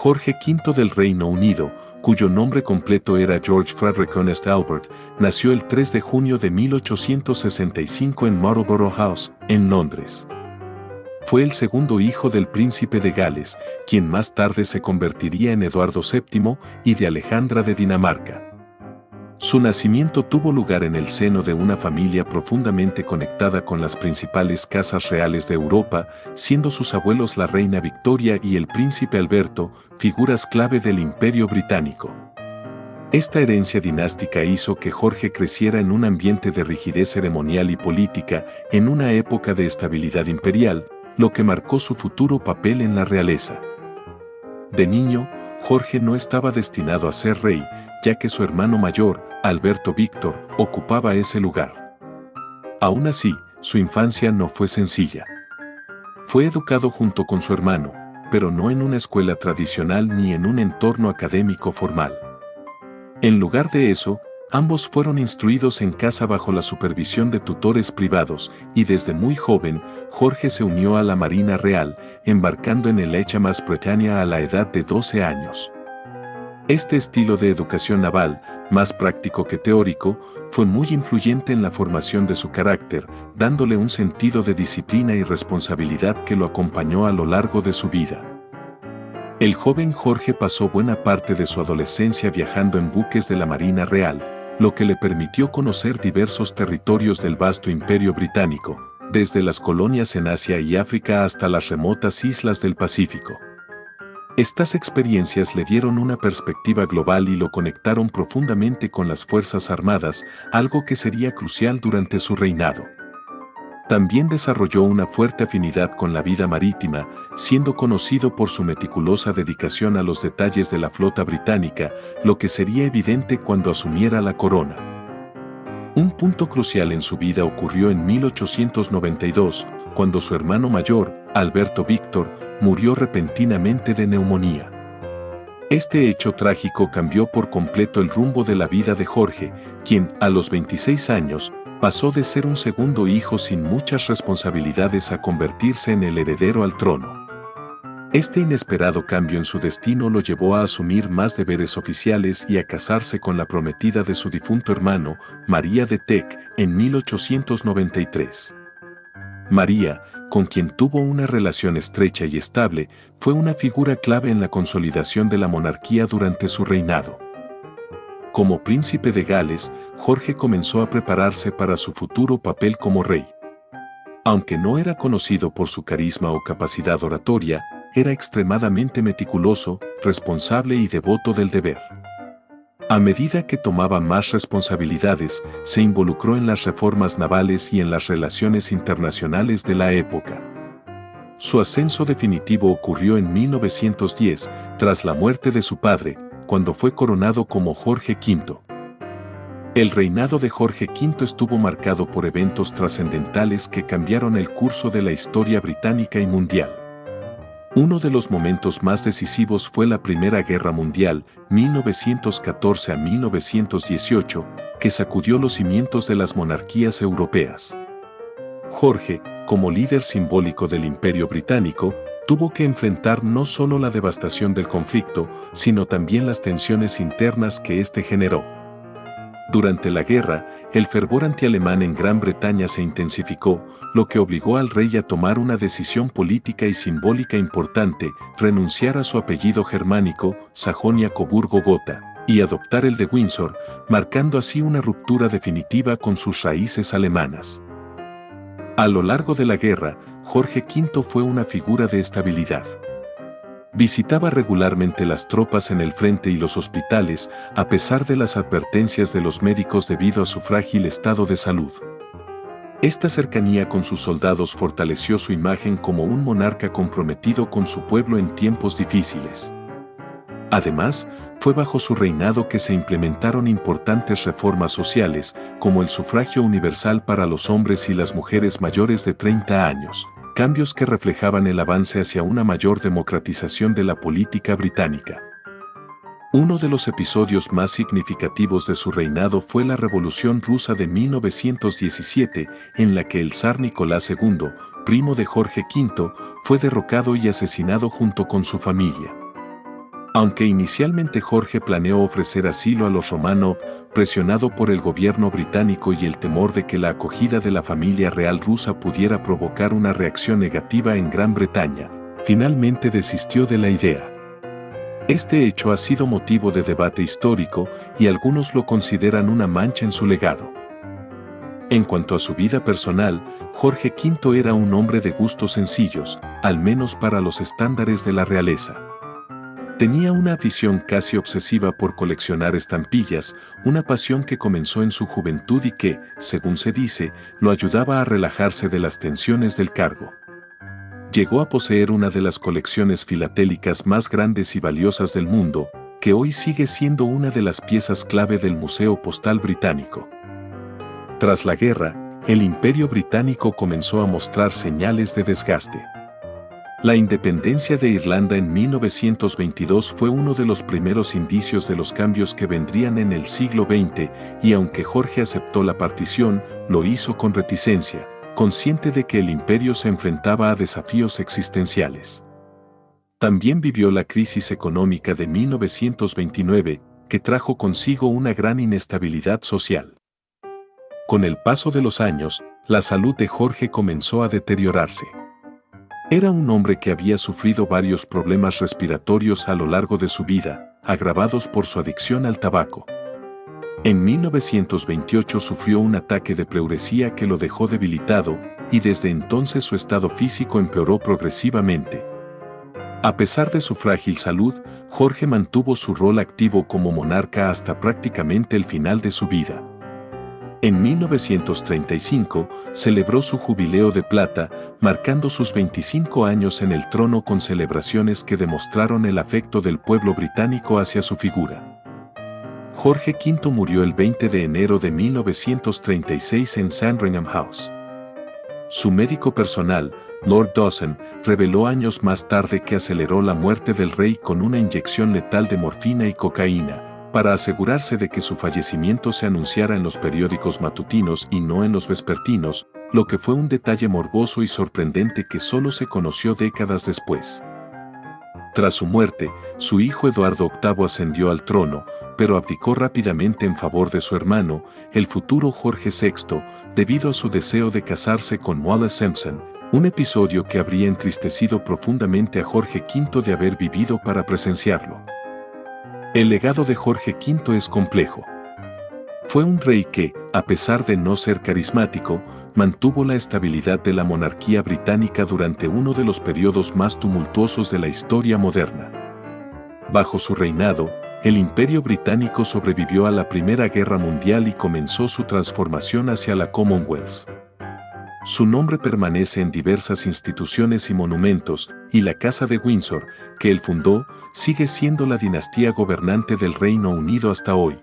Jorge V del Reino Unido, cuyo nombre completo era George Frederick Ernest Albert, nació el 3 de junio de 1865 en Marlborough House, en Londres. Fue el segundo hijo del príncipe de Gales, quien más tarde se convertiría en Eduardo VII, y de Alejandra de Dinamarca. Su nacimiento tuvo lugar en el seno de una familia profundamente conectada con las principales casas reales de Europa, siendo sus abuelos la reina Victoria y el príncipe Alberto, figuras clave del Imperio Británico. Esta herencia dinástica hizo que Jorge creciera en un ambiente de rigidez ceremonial y política, en una época de estabilidad imperial, lo que marcó su futuro papel en la realeza. De niño, Jorge no estaba destinado a ser rey, ya que su hermano mayor, Alberto Víctor, ocupaba ese lugar. Aún así, su infancia no fue sencilla. Fue educado junto con su hermano, pero no en una escuela tradicional ni en un entorno académico formal. En lugar de eso, ambos fueron instruidos en casa bajo la supervisión de tutores privados, y desde muy joven, Jorge se unió a la Marina Real, embarcando en el HMAS Britannia a la edad de 12 años. Este estilo de educación naval, más práctico que teórico, fue muy influyente en la formación de su carácter, dándole un sentido de disciplina y responsabilidad que lo acompañó a lo largo de su vida. El joven Jorge pasó buena parte de su adolescencia viajando en buques de la Marina Real, lo que le permitió conocer diversos territorios del vasto Imperio Británico, desde las colonias en Asia y África hasta las remotas islas del Pacífico. Estas experiencias le dieron una perspectiva global y lo conectaron profundamente con las Fuerzas Armadas, algo que sería crucial durante su reinado. También desarrolló una fuerte afinidad con la vida marítima, siendo conocido por su meticulosa dedicación a los detalles de la flota británica, lo que sería evidente cuando asumiera la corona. Un punto crucial en su vida ocurrió en 1892, cuando su hermano mayor, Alberto Víctor, murió repentinamente de neumonía. Este hecho trágico cambió por completo el rumbo de la vida de Jorge, quien, a los 26 años, pasó de ser un segundo hijo sin muchas responsabilidades a convertirse en el heredero al trono. Este inesperado cambio en su destino lo llevó a asumir más deberes oficiales y a casarse con la prometida de su difunto hermano, María de Teck, en 1893. María, con quien tuvo una relación estrecha y estable, fue una figura clave en la consolidación de la monarquía durante su reinado. Como príncipe de Gales, Jorge comenzó a prepararse para su futuro papel como rey. Aunque no era conocido por su carisma o capacidad oratoria, era extremadamente meticuloso, responsable y devoto del deber. A medida que tomaba más responsabilidades, se involucró en las reformas navales y en las relaciones internacionales de la época. Su ascenso definitivo ocurrió en 1910, tras la muerte de su padre, cuando fue coronado como Jorge V. El reinado de Jorge V estuvo marcado por eventos trascendentales que cambiaron el curso de la historia británica y mundial. Uno de los momentos más decisivos fue la Primera Guerra Mundial, 1914 a 1918, que sacudió los cimientos de las monarquías europeas. Jorge, como líder simbólico del Imperio Británico, tuvo que enfrentar no solo la devastación del conflicto, sino también las tensiones internas que éste generó. Durante la guerra, el fervor antialemán en Gran Bretaña se intensificó, lo que obligó al rey a tomar una decisión política y simbólica importante, renunciar a su apellido germánico, Sajonia-Coburgo-Gotha, y adoptar el de Windsor, marcando así una ruptura definitiva con sus raíces alemanas. A lo largo de la guerra, Jorge V fue una figura de estabilidad. Visitaba regularmente las tropas en el frente y los hospitales, a pesar de las advertencias de los médicos debido a su frágil estado de salud. Esta cercanía con sus soldados fortaleció su imagen como un monarca comprometido con su pueblo en tiempos difíciles. Además, fue bajo su reinado que se implementaron importantes reformas sociales, como el sufragio universal para los hombres y las mujeres mayores de 30 años. Cambios que reflejaban el avance hacia una mayor democratización de la política británica. Uno de los episodios más significativos de su reinado fue la Revolución Rusa de 1917, en la que el zar Nicolás II, primo de Jorge V, fue derrocado y asesinado junto con su familia. Aunque inicialmente Jorge planeó ofrecer asilo a los Románov, presionado por el gobierno británico y el temor de que la acogida de la familia real rusa pudiera provocar una reacción negativa en Gran Bretaña, finalmente desistió de la idea. Este hecho ha sido motivo de debate histórico y algunos lo consideran una mancha en su legado. En cuanto a su vida personal, Jorge V era un hombre de gustos sencillos, al menos para los estándares de la realeza. Tenía una afición casi obsesiva por coleccionar estampillas, una pasión que comenzó en su juventud y que, según se dice, lo ayudaba a relajarse de las tensiones del cargo. Llegó a poseer una de las colecciones filatélicas más grandes y valiosas del mundo, que hoy sigue siendo una de las piezas clave del Museo Postal Británico. Tras la guerra, el Imperio Británico comenzó a mostrar señales de desgaste. La independencia de Irlanda en 1922 fue uno de los primeros indicios de los cambios que vendrían en el siglo XX, y aunque Jorge aceptó la partición, lo hizo con reticencia, consciente de que el imperio se enfrentaba a desafíos existenciales. También vivió la crisis económica de 1929, que trajo consigo una gran inestabilidad social. Con el paso de los años, la salud de Jorge comenzó a deteriorarse. Era un hombre que había sufrido varios problemas respiratorios a lo largo de su vida, agravados por su adicción al tabaco. En 1928 sufrió un ataque de pleuresía que lo dejó debilitado, y desde entonces su estado físico empeoró progresivamente. A pesar de su frágil salud, Jorge mantuvo su rol activo como monarca hasta prácticamente el final de su vida. En 1935 celebró su jubileo de plata, marcando sus 25 años en el trono con celebraciones que demostraron el afecto del pueblo británico hacia su figura. Jorge V murió el 20 de enero de 1936 en Sandringham House. Su médico personal, Lord Dawson, reveló años más tarde que aceleró la muerte del rey con una inyección letal de morfina y cocaína, para asegurarse de que su fallecimiento se anunciara en los periódicos matutinos y no en los vespertinos, lo que fue un detalle morboso y sorprendente que solo se conoció décadas después. Tras su muerte, su hijo Eduardo VIII ascendió al trono, pero abdicó rápidamente en favor de su hermano, el futuro Jorge VI, debido a su deseo de casarse con Wallis Simpson, un episodio que habría entristecido profundamente a Jorge V de haber vivido para presenciarlo. El legado de Jorge V es complejo. Fue un rey que, a pesar de no ser carismático, mantuvo la estabilidad de la monarquía británica durante uno de los periodos más tumultuosos de la historia moderna. Bajo su reinado, el Imperio Británico sobrevivió a la Primera Guerra Mundial y comenzó su transformación hacia la Commonwealth. Su nombre permanece en diversas instituciones y monumentos, y la Casa de Windsor, que él fundó, sigue siendo la dinastía gobernante del Reino Unido hasta hoy.